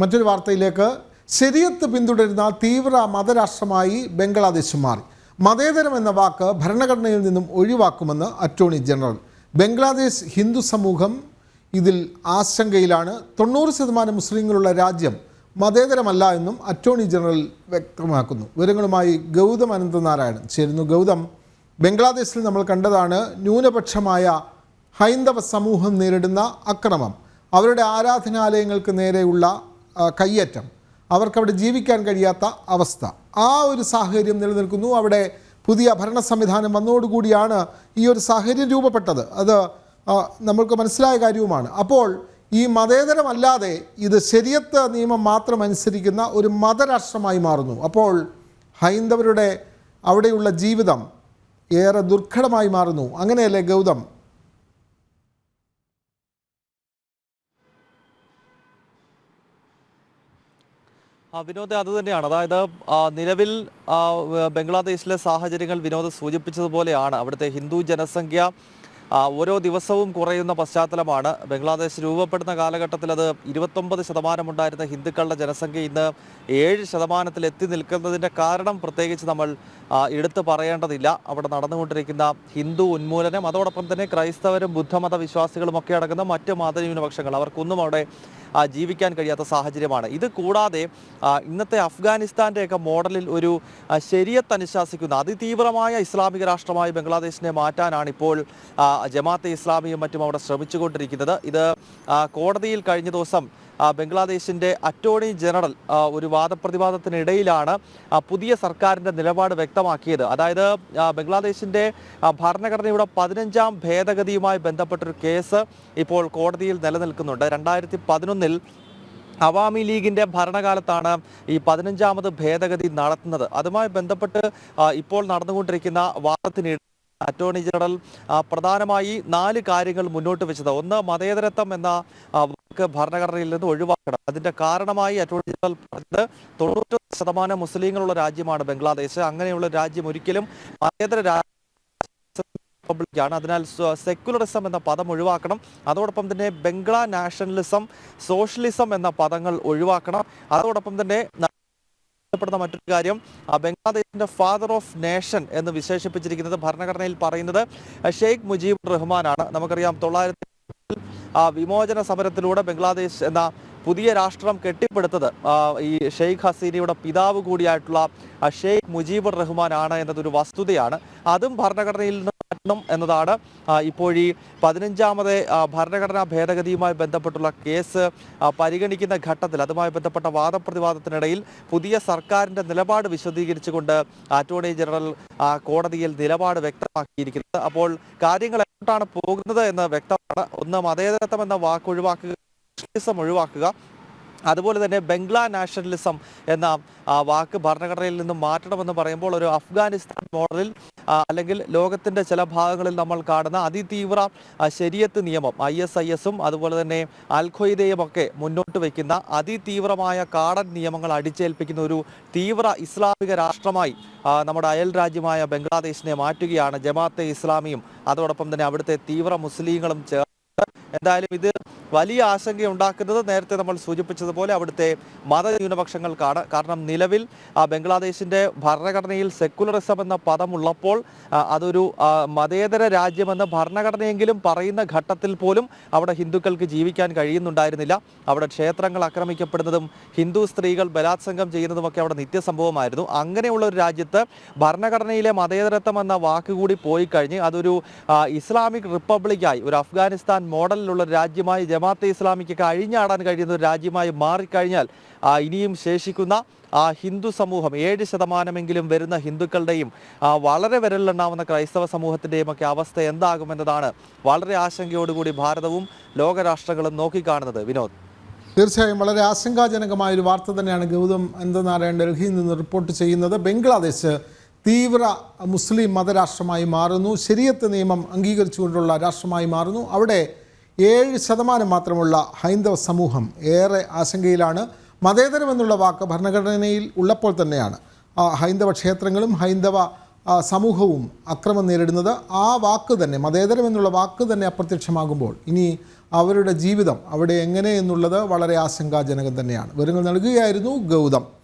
മറ്റൊരു വാർത്തയിലേക്ക്. ശരിയത്ത് പിന്തുടരുന്ന തീവ്ര മതരാഷ്ട്രമായി ബംഗ്ലാദേശ് മാറി. മതേതരം എന്ന വാക്ക് ഭരണഘടനയിൽ നിന്നും ഒഴിവാക്കുമെന്ന് അറ്റോർണി ജനറൽ. ബംഗ്ലാദേശ് ഹിന്ദു സമൂഹം ഇതിൽ ആശങ്കയിലാണ്. 90% മുസ്ലിങ്ങളുള്ള രാജ്യം മതേതരമല്ല എന്നും അറ്റോർണി ജനറൽ വ്യക്തമാക്കുന്നു. വിവരങ്ങളുമായി ഗൗതം അനന്തനാരായണൻ ചേരുന്നു. ഗൗതം, ബംഗ്ലാദേശിൽ നമ്മൾ കണ്ടതാണ് ന്യൂനപക്ഷമായ ഹൈന്ദവ സമൂഹം നേരിടുന്ന അക്രമം, അവരുടെ ആരാധനാലയങ്ങൾക്ക് നേരെയുള്ള കയ്യേറ്റം, അവർക്കവിടെ ജീവിക്കാൻ കഴിയാത്ത അവസ്ഥ. ആ ഒരു സാഹചര്യം നിലനിൽക്കുന്നു. അവിടെ പുതിയ ഭരണ സംവിധാനം വന്നതോടുകൂടിയാണ് ഈ ഒരു സാഹചര്യം രൂപപ്പെട്ടത്. അത് നമ്മൾക്ക് മനസ്സിലായ കാര്യവുമാണ്. അപ്പോൾ ഈ മതേതരമല്ലാതെ ഇത് ശരിയത്ത് നിയമം മാത്രം അനുസരിക്കുന്ന ഒരു മതരാഷ്ട്രമായി മാറുന്നു. അപ്പോൾ ഹൈന്ദവരുടെ അവിടെയുള്ള ജീവിതം ഏറെ ദുർഘടമായി മാറുന്നു. അങ്ങനെയല്ലേ ഗൗതം? വിനോദ്, അതുതന്നെയാണ്. അതായത് നിലവിൽ ബംഗ്ലാദേശിലെ സാഹചര്യങ്ങൾ വിനോദ് സൂചിപ്പിച്ചതുപോലെയാണ്. അവിടുത്തെ ഹിന്ദു ജനസംഖ്യ ഓരോ ദിവസവും കുറയുന്ന പശ്ചാത്തലമാണ്. ബംഗ്ലാദേശ് രൂപപ്പെടുന്ന കാലഘട്ടത്തിൽ അത് 29% ഉണ്ടായിരുന്ന ഹിന്ദുക്കളുടെ ജനസംഖ്യ ഇന്ന് 7% എത്തി നിൽക്കുന്നതിൻ്റെ കാരണം പ്രത്യേകിച്ച് നമ്മൾ എടുത്തു പറയേണ്ടതില്ല. അവിടെ നടന്നുകൊണ്ടിരിക്കുന്ന ഹിന്ദു ഉന്മൂലനം, അതോടൊപ്പം തന്നെ ക്രൈസ്തവരും ബുദ്ധമത വിശ്വാസികളും ഒക്കെ അടങ്ങുന്ന മറ്റ് മതന്യൂനപക്ഷങ്ങൾ, അവർക്കൊന്നും അവിടെ ജീവിക്കാൻ കഴിയാത്ത സാഹചര്യമാണ്. ഇത് കൂടാതെ ഇന്നത്തെ അഫ്ഗാനിസ്ഥാൻ്റെയൊക്കെ മോഡലിൽ ഒരു ശരിയത്ത് അനുശാസിക്കുന്ന അതിതീവ്രമായ ഇസ്ലാമിക രാഷ്ട്രമായി ബംഗ്ലാദേശിനെ മാറ്റാനാണ് ഇപ്പോൾ ജമാഅത്തെ ഇസ്ലാമിയും മറ്റും അവിടെ ശ്രമിച്ചുകൊണ്ടിരിക്കുന്നത്. ഇത് കോടതിയിൽ കഴിഞ്ഞ ദിവസം ബംഗ്ലാദേശിൻ്റെ അറ്റോർണി ജനറൽ ഒരു വാദപ്രതിവാദത്തിനിടയിലാണ് പുതിയ സർക്കാരിൻ്റെ നിലപാട് വ്യക്തമാക്കിയത്. അതായത് ബംഗ്ലാദേശിൻ്റെ ഭരണഘടനയുടെ 15ാം ഭേദഗതിയുമായി ബന്ധപ്പെട്ടൊരു കേസ് ഇപ്പോൾ കോടതിയിൽ നിലനിൽക്കുന്നുണ്ട്. 2011 അവാമി ലീഗിൻ്റെ ഭരണകാലത്താണ് ഈ 15ാമത് ഭേദഗതി നടത്തുന്നത്. അതുമായി ബന്ധപ്പെട്ട് ഇപ്പോൾ നടന്നുകൊണ്ടിരിക്കുന്ന വാദത്തിനിടെ അറ്റോർണി ജനറൽ പ്രധാനമായി 4 കാര്യങ്ങൾ മുന്നോട്ട് വെച്ചത്. ഒന്ന്, മതേതരത്വം എന്ന വാക്ക് ഭരണഘടനയിൽ നിന്ന് ഒഴിവാക്കണം. അതിൻ്റെ കാരണമായി അറ്റോർണി ജനറൽ പറഞ്ഞത് 90% മുസ്ലിങ്ങളുള്ള രാജ്യമാണ് ബംഗ്ലാദേശ്. അങ്ങനെയുള്ള രാജ്യം ഒരിക്കലും മതേതര റിപ്പബ്ലിക്കാണ്. അതിനാൽ സെക്കുലറിസം എന്ന പദം ഒഴിവാക്കണം. അതോടൊപ്പം തന്നെ ബംഗ്ലാ നാഷണലിസം, സോഷ്യലിസം എന്ന പദങ്ങൾ ഒഴിവാക്കണം. അതോടൊപ്പം തന്നെ മറ്റൊരു കാര്യം, ബംഗ്ലാദേശിന്റെ ഫാദർ ഓഫ് നേഷൻ എന്ന് വിശേഷിപ്പിച്ചിരിക്കുന്നത് ഭരണഘടനയിൽ പറയുന്നത് ഷെയ്ഖ് മുജീബുർ റഹ്മാനാണ്. നമുക്കറിയാം 1900 വിമോചന സമരത്തിലൂടെ ബംഗ്ലാദേശ് എന്ന പുതിയ രാഷ്ട്രം കെട്ടിപ്പടുത്തത് ഈ ഷെയ്ഖ് ഹസീനയുടെ പിതാവ് കൂടിയായിട്ടുള്ള ഷെയ്ഖ് മുജീബുർ റഹ്മാൻ ആണ് എന്നതൊരു വസ്തുതയാണ്. അതും ഭരണഘടനയിൽ നിന്ന് മാറ്റണം എന്നതാണ് ഇപ്പോൾ ഈ 15ാമത് ഭരണഘടനാ ഭേദഗതിയുമായി ബന്ധപ്പെട്ടുള്ള കേസ് പരിഗണിക്കുന്ന ഘട്ടത്തിൽ അതുമായി ബന്ധപ്പെട്ട വാദപ്രതിവാദത്തിനിടയിൽ പുതിയ സർക്കാരിൻ്റെ നിലപാട് വിശദീകരിച്ചുകൊണ്ട് അറ്റോർണി ജനറൽ കോടതിയിൽ നിലപാട് വ്യക്തമാക്കിയിരിക്കുന്നത്. അപ്പോൾ കാര്യങ്ങൾ എങ്ങോട്ടാണ് പോകുന്നത് എന്ന് വ്യക്തമാണ്. ഒന്ന്, മതേതരത്വം എന്ന വാക്ക് ഒഴിവാക്കുക, ഒഴിവാക്കുക. അതുപോലെ തന്നെ ബംഗ്ലാ നാഷണലിസം എന്ന വാക്ക് ഭരണഘടനയിൽ നിന്നും മാറ്റണമെന്ന് പറയുമ്പോൾ ഒരു അഫ്ഗാനിസ്ഥാൻ മോഡലിൽ അല്ലെങ്കിൽ ലോകത്തിൻ്റെ ചില ഭാഗങ്ങളിൽ നമ്മൾ കാണുന്ന അതിതീവ്ര ശരിയത്ത് നിയമം, ISIS-ഉം അതുപോലെ തന്നെ അൽ-ഖ്വയ്ദയും ഒക്കെ മുന്നോട്ട് വയ്ക്കുന്ന അതിതീവ്രമായ കാടൻ നിയമങ്ങൾ അടിച്ചേൽപ്പിക്കുന്ന ഒരു തീവ്ര ഇസ്ലാമിക രാഷ്ട്രമായി നമ്മുടെ അയൽ രാജ്യമായ ബംഗ്ലാദേശിനെ മാറ്റുകയാണ് ജമാഅത്തെ ഇസ്ലാമിയും അതോടൊപ്പം തന്നെ അവിടുത്തെ തീവ്ര മുസ്ലിങ്ങളും ചേർന്ന്. എന്തായാലും ഇത് വലിയ ആശങ്കയുണ്ടാക്കുന്നത് നേരത്തെ നമ്മൾ സൂചിപ്പിച്ചതുപോലെ അവിടുത്തെ മതന്യൂനപക്ഷങ്ങൾക്കാണ്. കാരണം നിലവിൽ ബംഗ്ലാദേശിൻ്റെ ഭരണഘടനയിൽ സെക്കുലറിസം എന്ന പദമുള്ളപ്പോൾ അതൊരു മതേതര രാജ്യമെന്ന് ഭരണഘടനയെങ്കിലും പറയുന്ന ഘട്ടത്തിൽ പോലും അവിടെ ഹിന്ദുക്കൾക്ക് ജീവിക്കാൻ കഴിയുന്നുണ്ടായിരുന്നില്ല. അവിടെ ക്ഷേത്രങ്ങൾ ആക്രമിക്കപ്പെടുന്നതും ഹിന്ദു സ്ത്രീകൾ ബലാത്സംഗം ചെയ്യുന്നതുമൊക്കെ അവിടെ നിത്യസംഭവമായിരുന്നു. അങ്ങനെയുള്ള ഒരു രാജ്യത്ത് ഭരണഘടനയിലെ മതേതരത്വം എന്ന വാക്കുകൂടി പോയി കഴിഞ്ഞ് അതൊരു ഇസ്ലാമിക് റിപ്പബ്ലിക്കായി, ഒരു അഫ്ഗാനിസ്ഥാൻ മോഡലിലുള്ള രാജ്യമായി ജമാഅത്തെ ഇസ്ലാമിക്കൊക്കെ അഴിഞ്ഞാടാൻ കഴിയുന്ന ഒരു രാജ്യമായി മാറിക്കഴിഞ്ഞാൽ ഇനിയും ശേഷിക്കുന്ന ഹിന്ദു സമൂഹം 7% വരുന്ന ഹിന്ദുക്കളുടെയും വളരെ വിരലിലെണ്ണാവുന്ന ക്രൈസ്തവ സമൂഹത്തിൻ്റെയും ഒക്കെ അവസ്ഥ എന്താകുമെന്നതാണ് വളരെ ആശങ്കയോടുകൂടി ഭാരതവും ലോകരാഷ്ട്രങ്ങളും നോക്കിക്കാണുന്നത്. വിനോദ്, തീർച്ചയായും വളരെ ആശങ്കാജനകമായൊരു വാർത്ത തന്നെയാണ് ഗൗതം അനന്തനാരായണൻ ഡൽഹിയിൽ നിന്ന് റിപ്പോർട്ട് ചെയ്യുന്നത്. ബംഗ്ലാദേശ് തീവ്ര മുസ്ലിം മതരാഷ്ട്രമായി മാറുന്നു. ശരിയത്ത് നിയമം അംഗീകരിച്ചുകൊണ്ടുള്ള രാഷ്ട്രമായി മാറുന്നു. അവിടെ 7% മാത്രമുള്ള ഹൈന്ദവ സമൂഹം ഏറെ ആശങ്കയിലാണ്. മതേതരം എന്നുള്ള വാക്ക് ഭരണഘടനയിൽ ഉള്ളപ്പോൾ തന്നെയാണ് ഹൈന്ദവ ക്ഷേത്രങ്ങളും ഹൈന്ദവ സമൂഹവും അക്രമം നേരിടുന്നത്. ആ വാക്ക് തന്നെ, മതേതരം എന്നുള്ള വാക്ക് തന്നെ അപ്രത്യക്ഷമാകുമ്പോൾ ഇനി അവരുടെ ജീവിതം അവിടെ എങ്ങനെ എന്നുള്ളത് വളരെ ആശങ്കാജനകം തന്നെയാണ്. വിവരങ്ങൾ നൽകുകയായിരുന്നു ഗൗതം.